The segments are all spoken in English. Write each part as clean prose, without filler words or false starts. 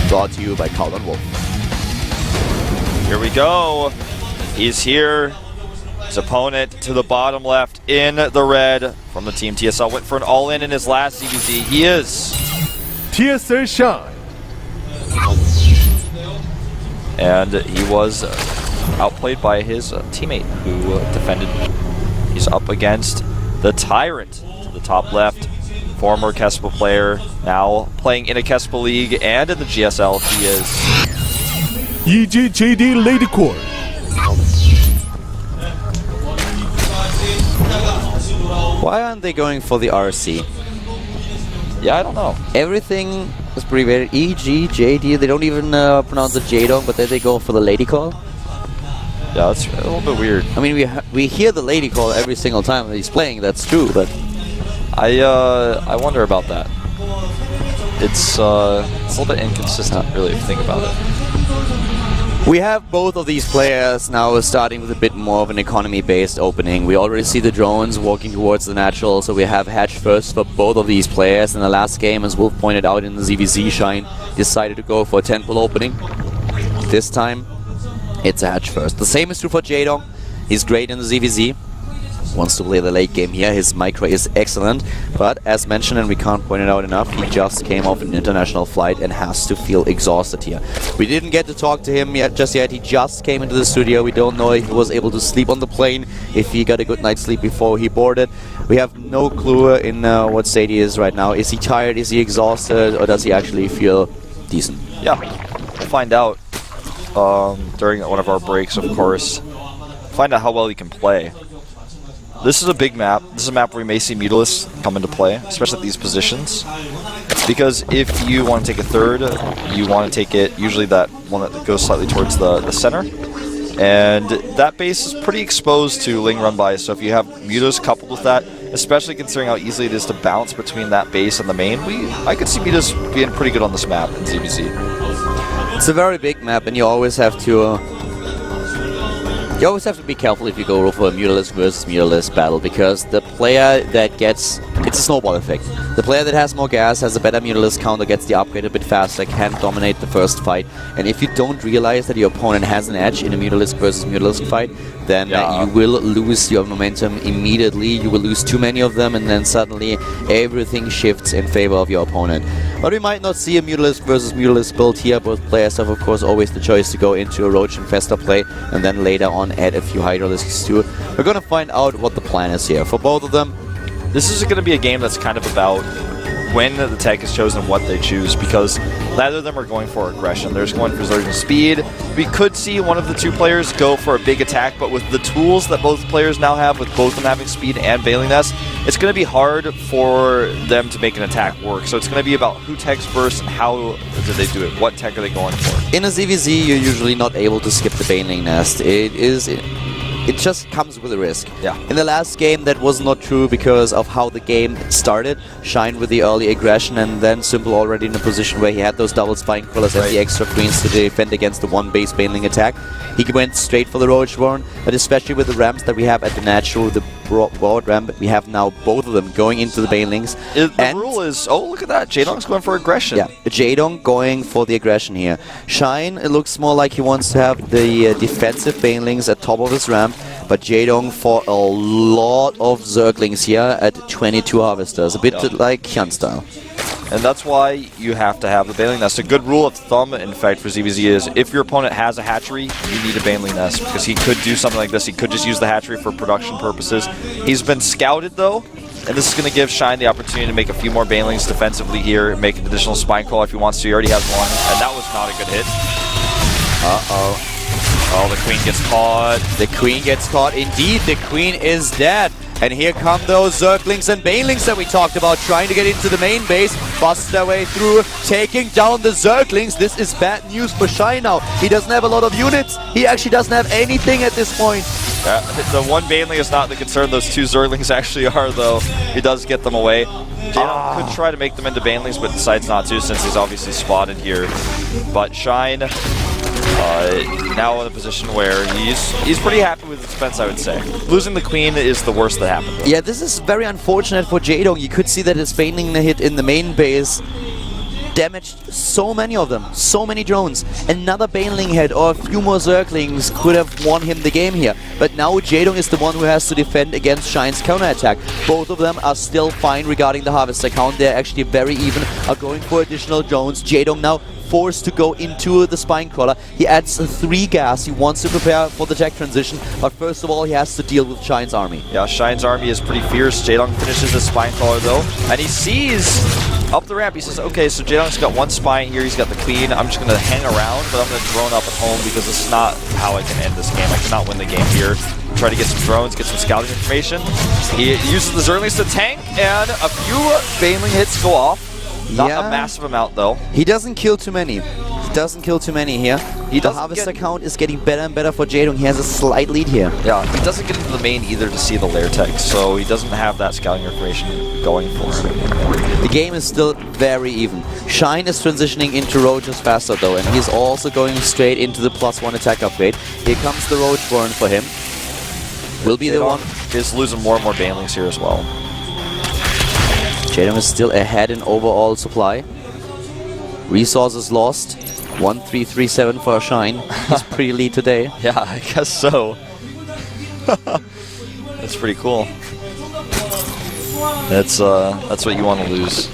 Brought to you by Colin Wolf. Here we go. He's here. His opponent to the bottom left in the red from the team TSL went for an all-in in his last CBZ. He is TSL Shine. And he was outplayed by his teammate who defended. He's up against the Tyrant to the top left. Former Kespa player, now playing in a Kespa League and in the GSL. He is EGJD Lady Core. Why aren't they going for the RC? Yeah, I don't know. Everything is pretty weird. EGJD, they don't even pronounce it Jadong, but then they go for the lady call. Yeah, that's a little bit weird. I mean, we hear the lady call every single time that he's playing, that's true, but... I wonder about that. It's a little bit inconsistent, really, if you think about it. We have both of these players now starting with a bit more of an economy-based opening. We already see the drones walking towards the natural, so we have hatch first for both of these players. In the last game, as Wolf pointed out in the ZVZ, Shine decided to go for a 10-pull opening. This time, it's a hatch first. The same is true for Jadong. He's great in the ZVZ. Wants to play the late game here. His micro is excellent, but as mentioned, and we can't point it out enough, he just came off an international flight and has to feel exhausted here. We didn't get to talk to him just yet. He just came into the studio. We don't know if he was able to sleep on the plane, if he got a good night's sleep before he boarded. We have no clue in what state he is right now. Is he tired? Is he exhausted? Or does he actually feel decent? Yeah, we'll find out during one of our breaks, of course. Find out how well he can play. This is a big map. This is a map where we may see Mutalisk come into play, especially at these positions. Because if you want to take a third, you want to take it, usually that one that goes slightly towards the center. And that base is pretty exposed to Ling run by, so if you have Mutalisk coupled with that, especially considering how easily it is to bounce between that base and the main, I could see Mutalisk being pretty good on this map in ZVZ. It's a very big map, and you always have to... You always have to be careful if you go for a Mutalisk versus Mutalisk battle, because the player that gets... It's a snowball effect. The player that has more gas, has a better Mutalisk counter, gets the upgrade a bit faster, can dominate the first fight. And if you don't realize that your opponent has an edge in a Mutalisk versus Mutalisk fight, then you will lose your momentum immediately. You will lose too many of them, and then suddenly everything shifts in favor of your opponent. But we might not see a Mutalisk versus Mutalisk build here. Both players have, of course, always the choice to go into a Roach Infestor play, and then later on add a few Hydralisks too. We're gonna find out what the plan is here for both of them. This is going to be a game that's kind of about when the tech is chosen, what they choose, because neither of them are going for aggression. They're just going for surging speed. We could see one of the two players go for a big attack, but with the tools that both players now have, with both of them having speed and Bailing Nest, it's going to be hard for them to make an attack work. So it's going to be about who techs first and how do they do it. What tech are they going for? In a ZVZ, you're usually not able to skip the Bailing Nest. It just comes with a risk. Yeah. In the last game, that was not true because of how the game started. Shine with the early aggression, and then Simple already in a position where he had those double Spine Crawlers and the extra queens to defend against the one base Baneling attack. He went straight for the Roach Warren, but especially with the ramps that we have at the natural, the broad ramp, we have now both of them going into the Banelings. The rule is, oh, look at that, Jadong's going for aggression. Yeah, Jadong going for the aggression here. Shine, it looks more like he wants to have the defensive Banelings at top of his ramp, but Jadong for a lot of Zerglings here at 22 Harvesters, a bit like Hyun style. And that's why you have to have the Baneling Nest. A good rule of thumb, in fact, for ZVZ is if your opponent has a hatchery, you need a Baneling Nest, because he could do something like this. He could just use the hatchery for production purposes. He's been scouted, though, and this is going to give Shine the opportunity to make a few more Banelings defensively here, make an additional Spine Crawl if he wants to. He already has one, and that was not a good hit. Uh-oh. Oh, the Queen gets caught. The Queen gets caught. Indeed, the Queen is dead. And here come those Zerglings and Banelings that we talked about, trying to get into the main base, bust their way through, taking down the Zerglings. This is bad news for Shine now. He doesn't have a lot of units. He actually doesn't have anything at this point. The one Baneling is not the concern. Those two Zerglings actually are, though. He does get them away. Jadong could try to make them into Banelings, but decides not to, since he's obviously spotted here. But Shine now in a position where he's pretty happy with his defense, I would say. Losing the Queen is the worst that happened. Yeah, this is very unfortunate for Jadong. You could see that his Baneling hit in the main base damaged so many of them, so many drones. Another Baneling head or a few more Zerglings could have won him the game here. But now Jaedong is the one who has to defend against Shine's counterattack. Both of them are still fine regarding the Harvester count. They're actually very even, are going for additional drones. Jaedong now forced to go into the spine crawler. He adds 3 gas. He wants to prepare for the tech transition, but first of all he has to deal with Shine's army. Yeah, Shine's army is pretty fierce. Jaedong finishes the spine crawler though, and he sees up the ramp. He says, okay, so Jaedong's got 1 spine here, he's got the queen. I'm just going to hang around, but I'm going to drone up at home because this is not how I can end this game. I cannot win the game here. Try to get some drones, get some scouting information. He uses the Zerglings to tank, and a few Baneling hits go off. Not a massive amount though. He doesn't kill too many. He doesn't kill too many here. The Harvester count is getting better and better for Jaedong. He has a slight lead here. Yeah, he doesn't get into the main either to see the lair tech, so he doesn't have that scouting information going for him. The game is still very even. Shine is transitioning into Roaches faster though, and he's also going straight into the +1 attack upgrade. Here comes the Roachborn for him. Will be the one. Is losing more and more Banelings here as well. Jaedong is still ahead in overall supply. Resources lost. 1337 for Shine. He's pretty lead today. Yeah, I guess so. That's pretty cool. That's what you want to lose.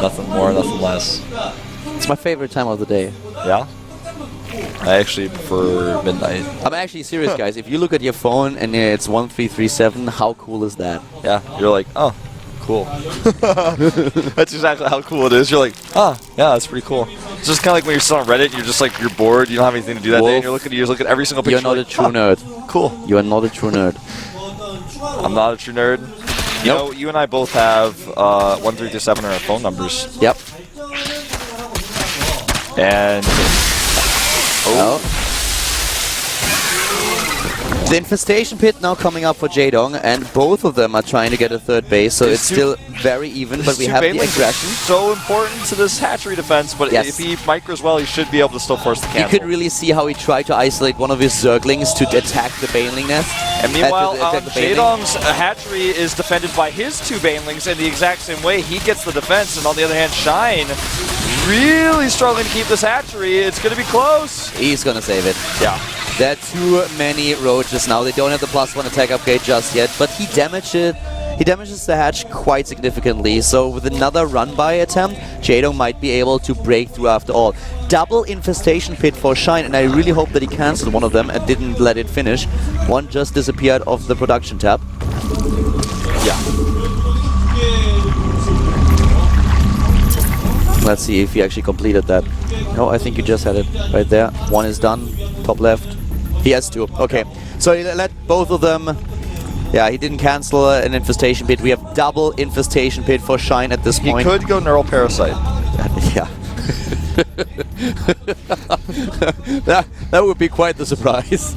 Nothing more, nothing less. It's my favorite time of the day. Yeah? I actually prefer midnight. I'm actually serious, guys. If you look at your phone and it's 1337, how cool is that? Yeah, you're like, oh, cool. That's exactly how cool it is. You're like, ah, yeah, that's pretty cool. It's just kind of like when you're sitting on Reddit and you're just like, you're bored, you don't have anything to do that day, and you just look at every single picture. You're not a true nerd. Cool. You are not a true nerd. I'm not a true nerd. You know, you and I both have 1337 in our phone numbers. Yep. And the infestation pit now coming up for Jaedong, and both of them are trying to get a 3rd base, so it's still very even, but we have the aggression. So important to this hatchery defense, but if he micros well, he should be able to still force the cancel. You could really see how he tried to isolate one of his Zerglings to attack the Baneling nest. And meanwhile, Jaedong's hatchery is defended by his 2 Banelings in the exact same way. He gets the defense, and on the other hand, Shine really struggling to keep this hatchery. It's going to be close. He's going to save it. Yeah. There are too many Roaches now. They don't have the +1 attack upgrade just yet, but he damages the hatch quite significantly. So with another run-by attempt, Jaedong might be able to break through after all. Double infestation pit for Shine, and I really hope that he cancelled one of them and didn't let it finish. One just disappeared off the production tab. Yeah. Let's see if he actually completed that. No, I think you just had it right there. One is done, top left. He has 2. Okay, so he let both of them. Yeah, he didn't cancel an infestation pit. We have double infestation pit for Shine at this point. He could go neural parasite. Yeah. that would be quite the surprise.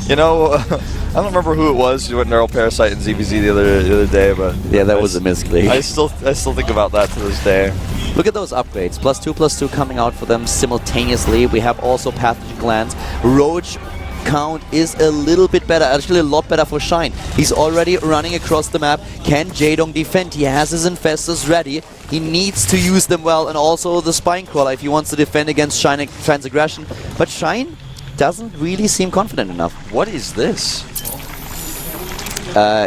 You know, I don't remember who it was who went neural parasite in ZVZ the other day, but yeah, that was a misclick. I still think about that to this day. Look at those upgrades. +2/+2 coming out for them simultaneously. We have also pathogen glands. Roach count is a little bit better, actually a lot better for Shine. He's already running across the map. Can Jaedong defend? He has his infestors ready. He needs to use them well, and also the spine crawler if he wants to defend against Shine's aggression. But Shine doesn't really seem confident enough. What is this?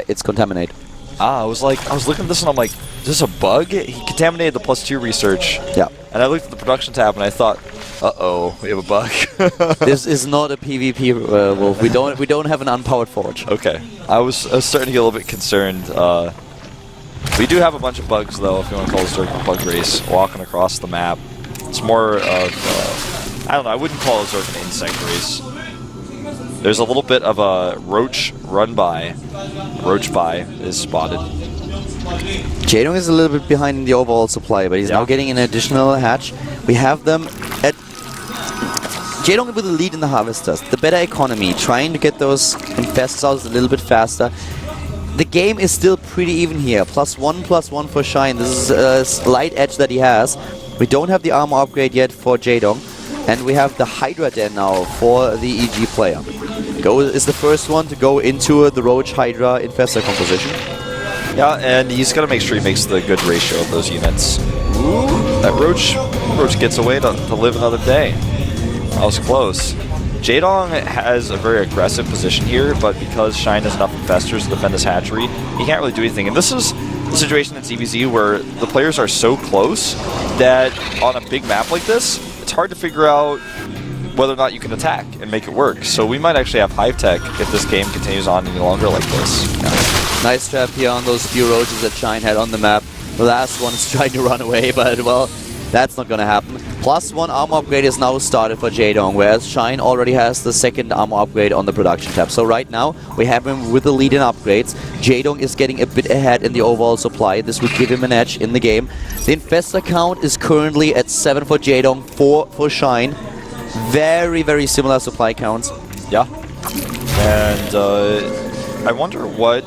It's Contaminate. I was looking at this and I'm like, is this a bug? He contaminated the +2 research. Yeah. And I looked at the production tab and I thought, uh-oh, we have a bug. This is not a PvP, Wolf. We don't have an unpowered forge. Okay. I was starting to get a little bit concerned. We do have a bunch of bugs though, if you want to call this a bug race, walking across the map. It's more of, I don't know, I wouldn't call it an insect race. There's a little bit of a roach run-by. Roach-by is spotted. Jaedong is a little bit behind in the overall supply, but he's now getting an additional hatch. We have them at Jaedong with the lead in the Harvesters. The better economy, trying to get those infestors out a little bit faster. The game is still pretty even here. +1/+1 for Shine. This is a slight edge that he has. We don't have the armor upgrade yet for Jaedong. And we have the Hydra Den now for the EG player. Go is the first one to go into the Roach Hydra Infestor composition. Yeah, and he's got to make sure he makes the good ratio of those units. Ooh, that Roach gets away to live another day. That was close. Jaedong has a very aggressive position here, but because Shine has enough infestors to defend his hatchery, he can't really do anything. And this is the situation in ZVZ where the players are so close that on a big map like this, it's hard to figure out whether or not you can attack and make it work. So we might actually have Hive Tech if this game continues on any longer like this. Yeah. Nice trap here on those few roaches that Shine had on the map. The last one is trying to run away, but well, that's not gonna happen. +1 armor upgrade is now started for Jaedong, whereas Shine already has the second armor upgrade on the production tab. So right now, we have him with the lead in upgrades. Jaedong is getting a bit ahead in the overall supply. This would give him an edge in the game. The infestor count is currently at 7 for Jaedong, 4 for Shine. Very, very similar supply counts. Yeah. And I wonder what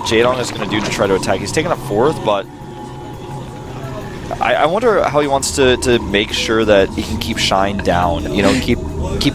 Jaedong is going to do to try to attack. He's taken up 4th, but I wonder how he wants to make sure that he can keep Shine down. You know, keep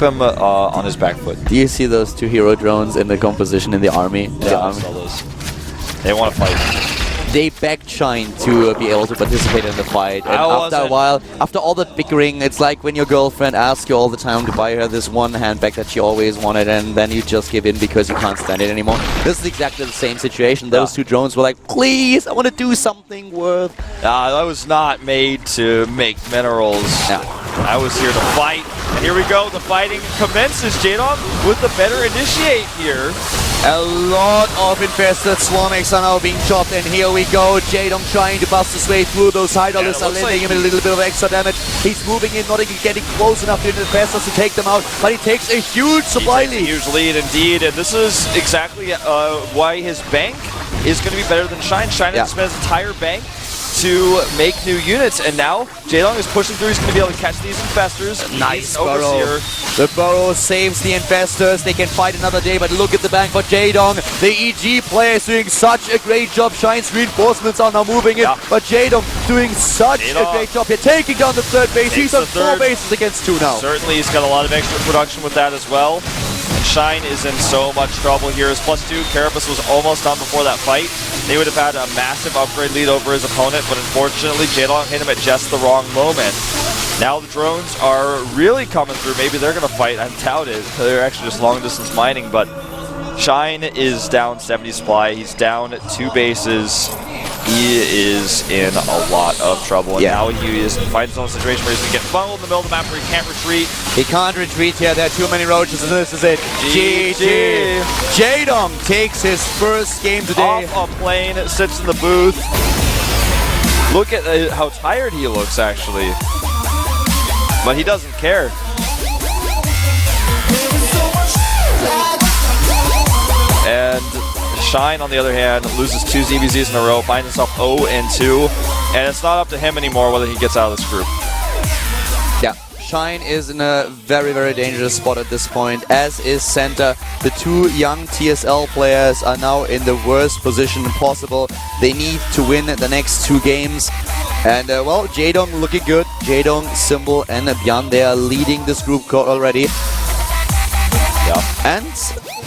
him on his back foot. Do you see those 2 hero drones in the composition in the army? Yeah, I saw those. They want to fight. They begged Shine to be able to participate in the fight. And after a while, after all that bickering, it's like when your girlfriend asks you all the time to buy her this one handbag that she always wanted, and then you just give in because you can't stand it anymore. This is exactly the same situation. Those 2 drones were like, please, I want to do something worth. I was not made to make minerals. Yeah. I was here to fight. And here we go. The fighting commences. Jaedong with the better initiate here. A lot of infested Swarmix are now being chopped, and here we go. Jaedong trying to bust his way through. Those Hydralisks are landing him a little bit of extra damage. He's moving in, not even getting close enough to the infestors to take them out, but he takes a huge supply lead. Huge lead indeed, and this is exactly why his bank is going to be better than Shine. Shine has spent his entire bank to make new units, and now Jaedong is pushing through. He's going to be able to catch these infestors. Nice burrow. The burrow saves the infestors. They can fight another day, but look at the bank for Jaedong. The EG player is doing such a great job. Shine's reinforcements are now moving in, but Jaedong doing such a great job here, taking down the 3rd base. He's on 4 bases against 2 now. Certainly, he's got a lot of extra production with that as well. And Shine is in so much trouble here. His +2 Carapace was almost done before that fight. They would have had a massive upgrade lead over his opponent, but unfortunately, Jaedong hit him at just the wrong moment. Now the drones are really coming through. Maybe they're going to fight. I doubt it. They're actually just long-distance mining, but Shine is down 70 supply. He's down 2 bases. He is in a lot of trouble, and now he is finds himself in a situation where he's going to get funneled in the middle of the map where he can't retreat. He can't retreat here. There are too many roaches, and this is it. GG. Jaedong takes his first game today. Off a plane, sits in the booth. Look at how tired he looks, actually. But he doesn't care. And Shine, on the other hand, loses 2 ZVZs in a row, finds himself 0-2, and it's not up to him anymore whether he gets out of this group. Yeah, Shine is in a very, very dangerous spot at this point, as is Center. The 2 young TSL players are now in the worst position possible. They need to win the next 2 games. And, well, Jaedong looking good. Jaedong, Symbol, and Byan, they are leading this group already. And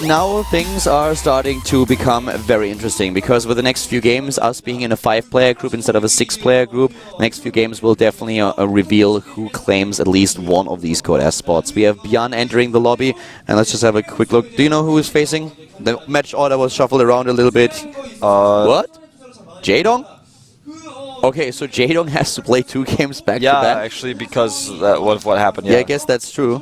now things are starting to become very interesting, because with the next few games, us being in a 5-player group instead of a 6-player group, the next few games will definitely reveal who claims at least one of these Code S spots. We have Byan entering the lobby, and let's just have a quick look. Do you know who is facing? The match order was shuffled around a little bit. What? Jaedong? Okay, so Jaedong has to play 2 games back to back? Yeah, actually, because of what happened. Yeah, I guess that's true.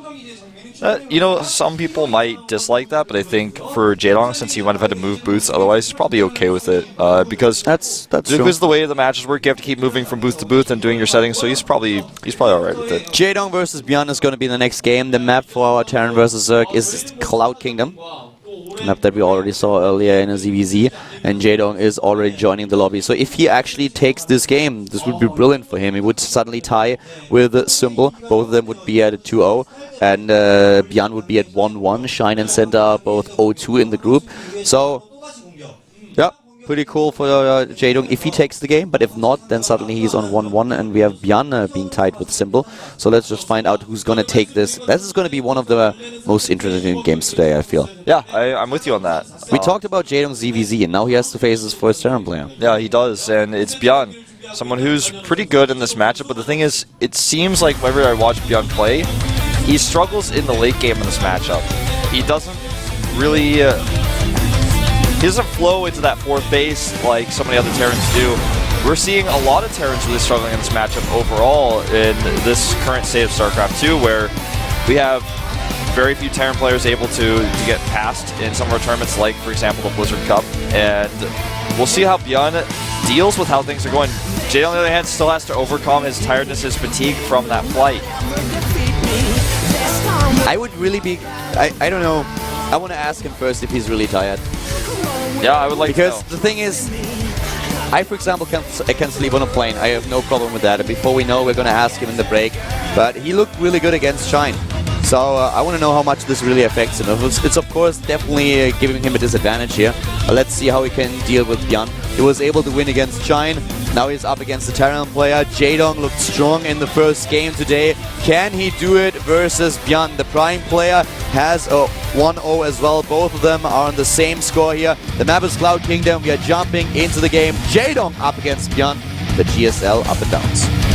You know, some people might dislike that, but I think for Jaedong, since he might have had to move booths otherwise, he's probably okay with it. Because that's true. Because the way the matches work, you have to keep moving from booth to booth and doing your settings, so he's probably alright with it. Jaedong versus Byan is going to be the next game. The map for our Terran versus Zerg is Cloud Kingdom. Map that we already saw earlier in a ZVZ, and Jaedong is already joining the lobby. So if he actually takes this game, this would be brilliant for him. He would suddenly tie with Symbol. Both of them would be at a 2-0, and Byan would be at 1-1. Shine and Center are both 0-2 in the group. So, yeah, pretty cool for Jaedong if he takes the game, but if not, then suddenly he's on 1-1 and we have Bjarne being tied with Symbol. So let's just find out who's going to take this. This is going to be one of the most interesting games today, I feel. Yeah, I'm with you on that. We talked about Jaedong's ZVZ, and now he has to face his first Terran player. Yeah, he does, and it's Bjarne, someone who's pretty good in this matchup, but the thing is, it seems like whenever I watch Bjarne play, he struggles in the late game in this matchup. He doesn't really... he doesn't flow into that fourth base like so many other Terrans do. We're seeing a lot of Terrans really struggling in this matchup overall in this current state of StarCraft 2, where we have very few Terran players able to get past in some of our tournaments, like, for example, the Blizzard Cup. And we'll see how Bjarne deals with how things are going. Jay, on the other hand, still has to overcome his tiredness, his fatigue from that flight. I would really be... I don't know. I want to ask him first if he's really tired. Yeah, I would like to know. Because the thing is, I, for example, can sleep on a plane. I have no problem with that. And before we know, we're going to ask him in the break. But he looked really good against Shine. So I want to know how much this really affects him. It's of course definitely giving him a disadvantage here. Let's see how he can deal with Bjarne. He was able to win against Shine. Now he's up against the Terran player. Jaedong looked strong in the first game today. Can he do it versus Bjarne? The Prime player has a 1-0 as well. Both of them are on the same score here. The map is Cloud Kingdom. We are jumping into the game. Jaedong up against Bjarne. The GSL up and downs.